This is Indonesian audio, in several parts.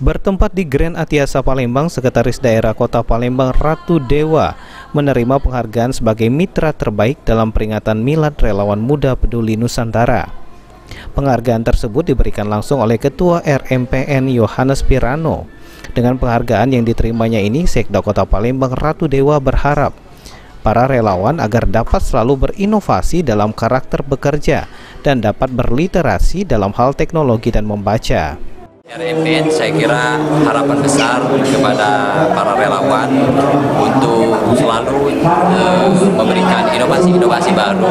Bertempat di Grand Atiasa Palembang, Sekretaris Daerah Kota Palembang Ratu Dewa menerima penghargaan sebagai mitra terbaik dalam peringatan Milad Relawan Muda Peduli Nusantara. Penghargaan tersebut diberikan langsung oleh Ketua RMPN Yohanes Pirano. Dengan penghargaan yang diterimanya ini, Sekda Kota Palembang Ratu Dewa berharap para relawan agar dapat selalu berinovasi dalam karakter bekerja dan dapat berliterasi dalam hal teknologi dan membaca. RMPN saya kira harapan besar kepada para relawan untuk selalu memberikan inovasi-inovasi baru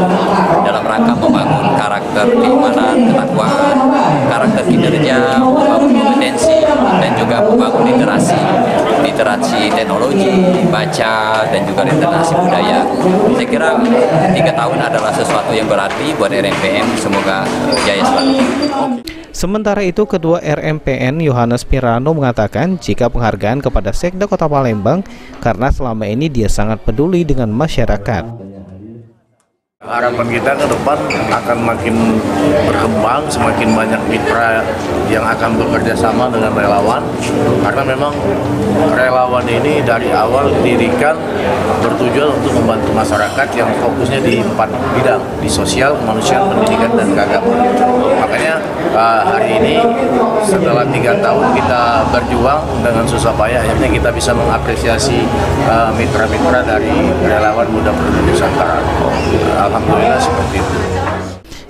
dalam rangka membangun karakter keimanan, ketakwaan, karakter kinerja, membangun kompetensi, dan juga membangun literasi teknologi, baca, dan juga literasi budaya. Saya kira 3 tahun adalah sesuatu yang berarti buat RMPN, semoga jaya selalu. Sementara itu, Ketua RMPN Yohanes Pirano mengatakan jika penghargaan kepada Sekda Kota Palembang karena selama ini dia sangat peduli dengan masyarakat. Harapan kita ke depan akan makin berkembang, semakin banyak mitra yang akan bekerja sama dengan relawan, karena memang relawan ini dari awal didirikan bertujuan untuk membantu masyarakat yang fokusnya di 4 bidang, di sosial, kemanusiaan, pendidikan, dan keagamaan. Makanya hari ini setelah 3 tahun kita berjuang dengan susah payah, akhirnya kita bisa mengapresiasi mitra-mitra dari Relawan Muda Peduli Nusantara. Alhamdulillah seperti itu.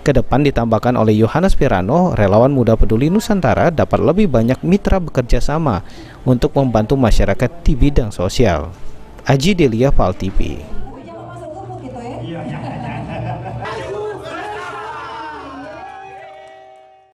Kedepan ditambahkan oleh Yohanes Pirano, Relawan Muda Peduli Nusantara dapat lebih banyak mitra bekerja sama untuk membantu masyarakat di bidang sosial. Aji Delia, PAL TV.